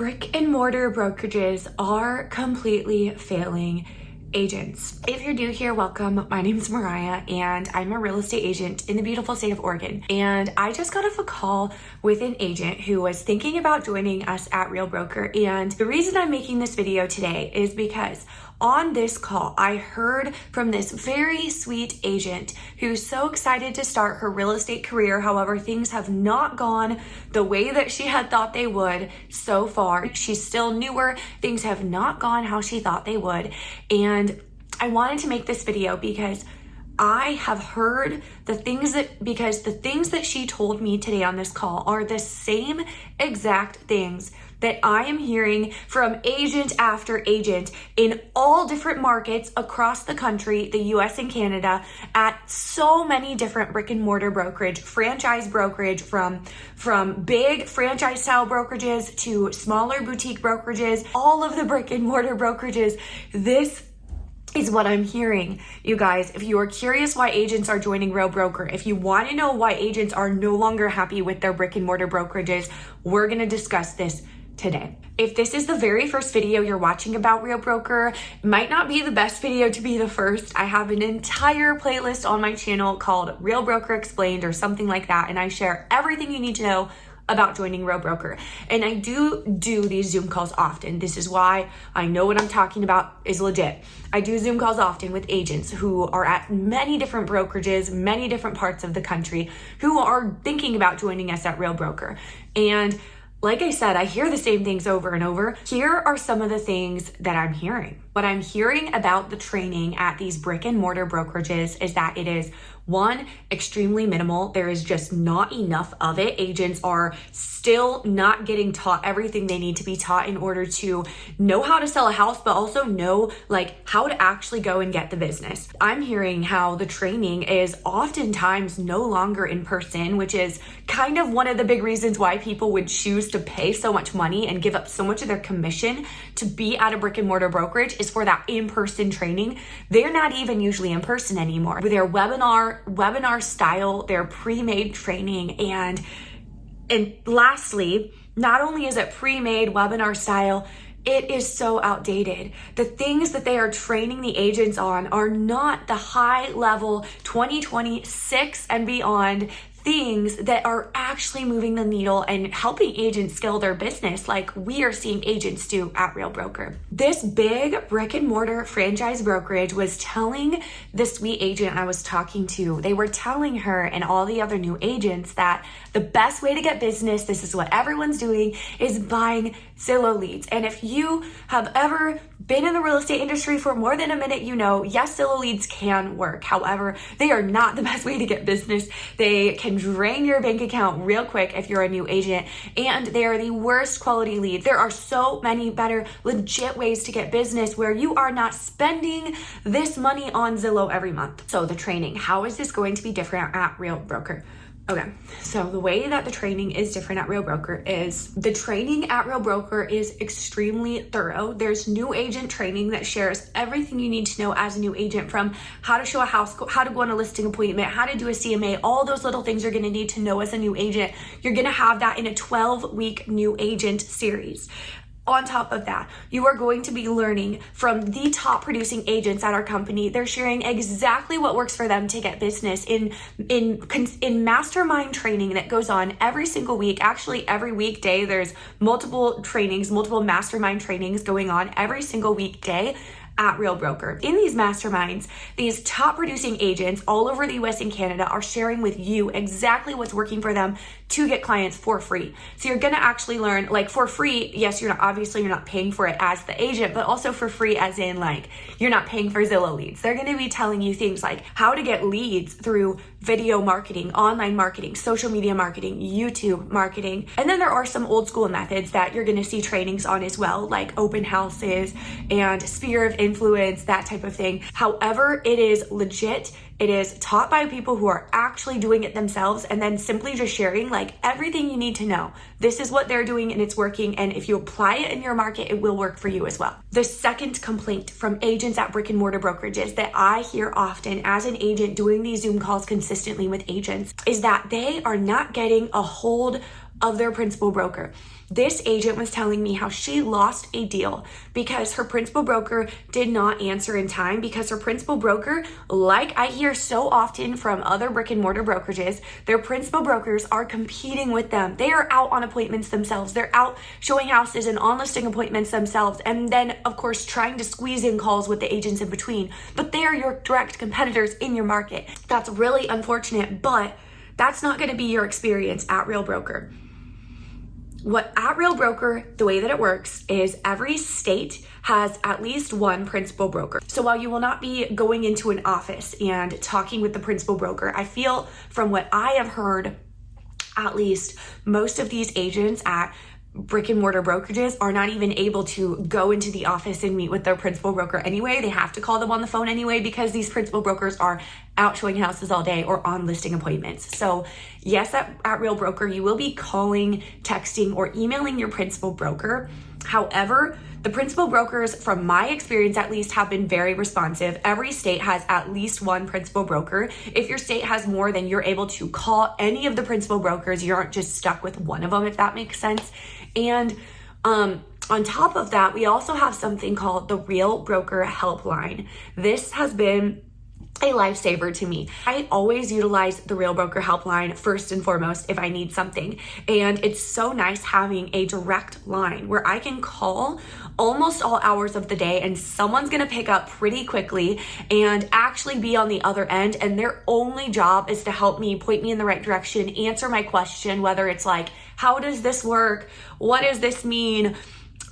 Brick and mortar brokerages are completely failing agents. If you're new here, welcome. My name is Mariah and I'm a real estate agent in the beautiful state of Oregon. And I just got off a call with an agent who was thinking about joining us at Real Broker. And the reason I'm making this video today is because on this call, I heard from this very sweet agent who's so excited to start her real estate career. However, things have not gone the way that she had thought they would so far. She's still newer. Things have not gone how she thought they would. And I wanted to make this video because I have heard the things that she told me today on this call are the same exact things that I am hearing from agent after agent in all different markets across the country, the US and Canada, at so many different brick and mortar franchise brokerage, from big franchise style brokerages to smaller boutique brokerages, all of the brick and mortar brokerages. This is what I'm hearing, you guys. If you are curious why agents are joining Real Broker, if you want to know why agents are no longer happy with their brick and mortar brokerages, we're going to discuss this today. If this is the very first video you're watching about Real Broker, it might not be the best video to be the first. I have an entire playlist on my channel called Real Broker Explained or something like that, and I share everything you need to know about joining Real Broker. And I do these Zoom calls often. This is why I know what I'm talking about is legit. I do Zoom calls often with agents who are at many different brokerages, many different parts of the country, who are thinking about joining us at Real Broker. And like I said, I hear the same things over and over. Here are some of the things that I'm hearing. What I'm hearing about the training at these brick and mortar brokerages is that it is, one, extremely minimal. There is just not enough of it. Agents are still not getting taught everything they need to be taught in order to know how to sell a house, but also know how to actually go and get the business. I'm hearing how the training is oftentimes no longer in person, which is kind of one of the big reasons why people would choose to pay so much money and give up so much of their commission to be at a brick and mortar brokerage, is for that in-person training. They're not even usually in person anymore. With their webinar style, their pre-made training, and lastly, not only is it pre-made webinar style, it is so outdated. The things that they are training the agents on are not the high level 2026 and beyond things that are actually moving the needle and helping agents scale their business like we are seeing agents do at Real Broker. This big brick and mortar franchise brokerage was telling the sweet agent I was talking to, they were telling her and all the other new agents that the best way to get business, this is what everyone's doing, is buying Zillow leads. And if you have ever been in the real estate industry for more than a minute, you know, yes, Zillow leads can work. However, they are not the best way to get business. They can drain your bank account real quick if you're a new agent, and they are the worst quality leads. There are so many better, legit ways to get business where you are not spending this money on Zillow every month. So the training, how is this going to be different at Real Broker? Okay, so the way that the training is different at Real Broker is the training at Real Broker is extremely thorough. There's new agent training that shares everything you need to know as a new agent, from how to show a house, how to go on a listing appointment, how to do a CMA, all those little things you're gonna need to know as a new agent. You're gonna have that in a 12-week new agent series. On top of that, you are going to be learning from the top producing agents at our company. They're sharing exactly what works for them to get business in mastermind training that goes on every single week. Actually, every weekday, there's multiple mastermind trainings going on every single weekday at Real Broker. In these masterminds, these top producing agents all over the US and Canada are sharing with you exactly what's working for them to get clients for free. So you're gonna actually learn, for free, yes, you're not paying for it as the agent, but also for free as in you're not paying for Zillow leads. They're gonna be telling you things like how to get leads through video marketing, online marketing, social media marketing, YouTube marketing. And then there are some old school methods that you're gonna see trainings on as well, like open houses and sphere of influence, that type of thing. However, it is legit. It is taught by people who are actually doing it themselves, and then simply just sharing everything you need to know. This is what they're doing and it's working, and if you apply it in your market, it will work for you as well. The second complaint from agents at brick and mortar brokerages that I hear often as an agent doing these Zoom calls consistently with agents is that they are not getting a hold of their principal broker. This agent was telling me how she lost a deal because her principal broker did not answer in time, because her principal broker, like I hear so often from other brick and mortar brokerages, their principal brokers are competing with them. They are out on appointments themselves. They're out showing houses and on listing appointments themselves. And then of course, trying to squeeze in calls with the agents in between, but they are your direct competitors in your market. That's really unfortunate, but that's not going to be your experience at Real Broker. At Real Broker, the way that it works is every state has at least one principal broker. So while you will not be going into an office and talking with the principal broker, I feel from what I have heard, at least most of these agents at brick and mortar brokerages are not even able to go into the office and meet with their principal broker anyway. They have to call them on the phone anyway, because these principal brokers are out showing houses all day or on listing appointments. So yes, at Real Broker, you will be calling, texting, or emailing your principal broker. However, the principal brokers, from my experience at least, have been very responsive. Every state has at least one principal broker. If your state has more, then you're able to call any of the principal brokers. You aren't just stuck with one of them, if that makes sense. And on top of that, we also have something called the Real Broker Helpline. This has been a lifesaver to me. I always utilize the Real Broker Helpline first and foremost if I need something. And it's so nice having a direct line where I can call almost all hours of the day and someone's gonna pick up pretty quickly and actually be on the other end. And their only job is to help me, point me in the right direction, answer my question, whether it's like, how does this work? What does this mean?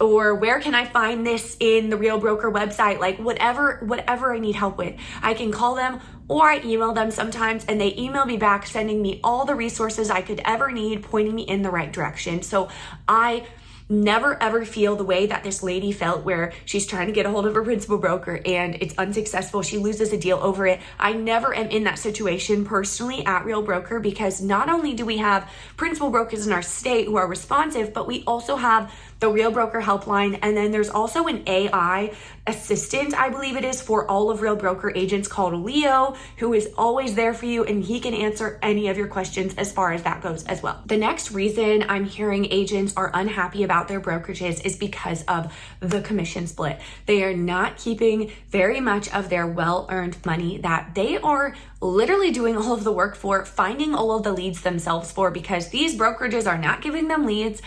Or where can I find this in the Real Broker website? Like whatever I need help with, I can call them or I email them sometimes, and they email me back, sending me all the resources I could ever need, pointing me in the right direction. So I never ever feel the way that this lady felt, where she's trying to get a hold of her principal broker and it's unsuccessful. She loses a deal over it. I never am in that situation personally at Real Broker, because not only do we have principal brokers in our state who are responsive, but we also have the Real Broker Helpline. And then there's also an AI assistant, I believe it is, for all of Real Broker agents called Leo, who is always there for you, and he can answer any of your questions as far as that goes as well. The next reason I'm hearing agents are unhappy about their brokerages is because of the commission split. They are not keeping very much of their well-earned money that they are literally doing all of the work for, finding all of the leads themselves for, because these brokerages are not giving them leads,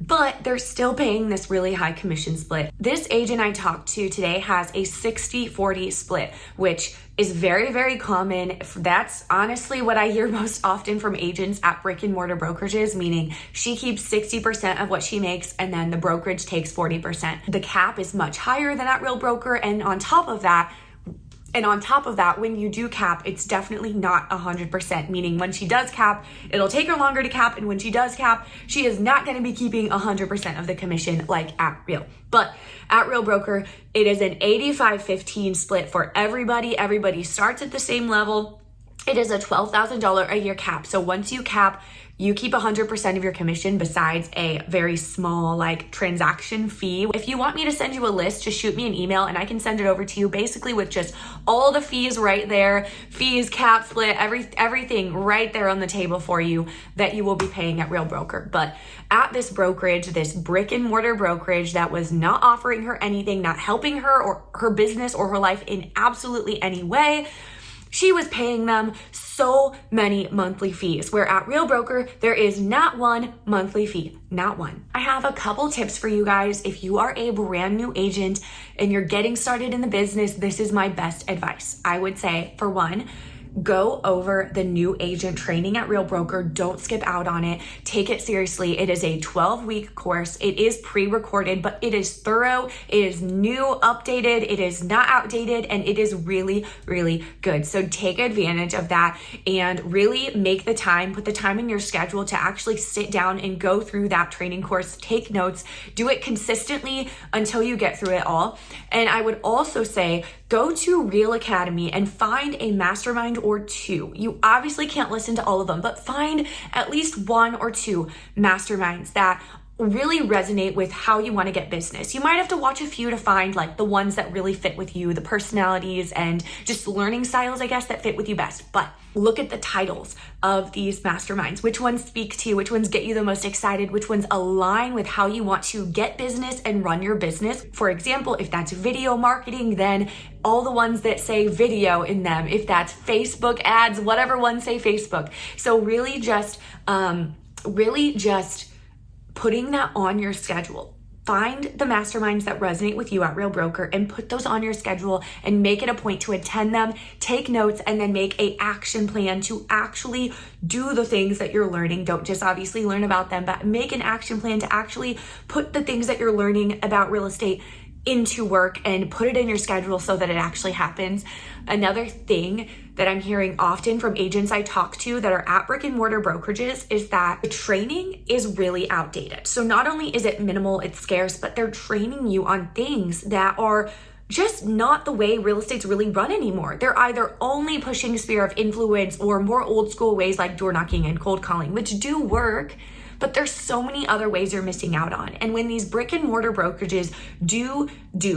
but they're still paying this really high commission split. This agent I talked to today has a 60-40 split, which is very, very common. That's honestly what I hear most often from agents at brick and mortar brokerages, meaning she keeps 60% of what she makes and then the brokerage takes 40%. The cap is much higher than at Real Broker, and on top of that, when you do cap, it's definitely not 100%, meaning when she does cap, it'll take her longer to cap. And when she does cap, she is not going to be keeping 100% of the commission like at Real. But at Real Broker, it is an 85-15 split for everybody. Everybody starts at the same level. It is a $12,000 a year cap. So once you cap, you keep 100% of your commission, besides a very small transaction fee. If you want me to send you a list, just shoot me an email and I can send it over to you, basically with just all the fees right there, fees, cap, split, everything right there on the table for you that you will be paying at Real Broker. But at this brokerage, this brick and mortar brokerage that was not offering her anything, not helping her or her business or her life in absolutely any way, she was paying them so many monthly fees, where at Real Broker, there is not one monthly fee, not one. I have a couple tips for you guys. If you are a brand new agent and you're getting started in the business, this is my best advice. I would say, for one, go over the new agent training at Real Broker. Don't skip out on it. Take it seriously. It is a 12-week course. It is pre-recorded, but it is thorough. It is new, updated. It is not outdated, and it is really, really good. So take advantage of that and really make the time, put the time in your schedule to actually sit down and go through that training course. Take notes, do it consistently until you get through it all. And I would also say, go to Real Academy and find a mastermind or two. You obviously can't listen to all of them, but find at least one or two masterminds that really resonate with how you want to get business. You might have to watch a few to find the ones that really fit with you, the personalities and just learning styles, I guess, that fit with you best. But look at the titles of these masterminds. Which ones speak to you? Which ones get you the most excited? Which ones align with how you want to get business and run your business? For example, if that's video marketing, then all the ones that say video in them. If that's Facebook ads, whatever ones say Facebook. So really just putting that on your schedule. Find the masterminds that resonate with you at Real Broker and put those on your schedule and make it a point to attend them, take notes, and then make an action plan to actually do the things that you're learning. Don't just obviously learn about them, but make an action plan to actually put the things that you're learning about real estate into work and put it in your schedule so that it actually happens. Another thing that I'm hearing often from agents I talk to that are at brick and mortar brokerages is that the training is really outdated. So not only is it minimal, it's scarce, but they're training you on things that are just not the way real estate's really run anymore. They're either only pushing sphere of influence or more old school ways like door knocking and cold calling, which do work, but there's so many other ways you're missing out on. And when these brick and mortar brokerages do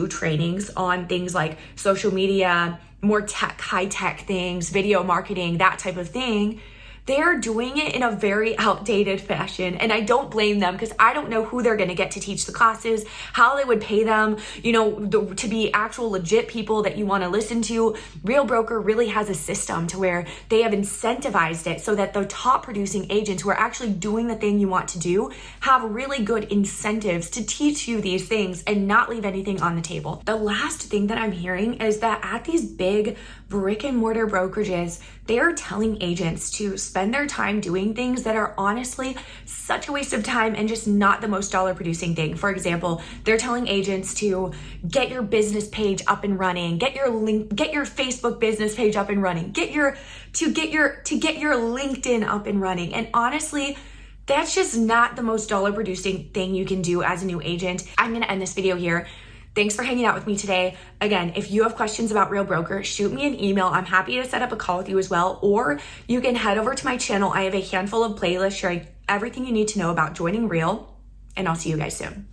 trainings on things like social media, more tech, high tech things, video marketing, that type of thing, they're doing it in a very outdated fashion. And I don't blame them because I don't know who they're going to get to teach the classes, how they would pay them, to be actual legit people that you want to listen to. Real Broker really has a system to where they have incentivized it so that the top producing agents who are actually doing the thing you want to do have really good incentives to teach you these things and not leave anything on the table. The last thing that I'm hearing is that at these big brick and mortar brokerages, they are telling agents to spend their time doing things that are honestly such a waste of time and just not the most dollar producing thing. For example, they're telling agents to get your business page up and running, get your Facebook business page up and running, get your LinkedIn up and running. And honestly, that's just not the most dollar producing thing you can do as a new agent. I'm going to end this video here. Thanks for hanging out with me today. Again, if you have questions about Real Broker, shoot me an email. I'm happy to set up a call with you as well. Or you can head over to my channel. I have a handful of playlists sharing everything you need to know about joining Real, and I'll see you guys soon.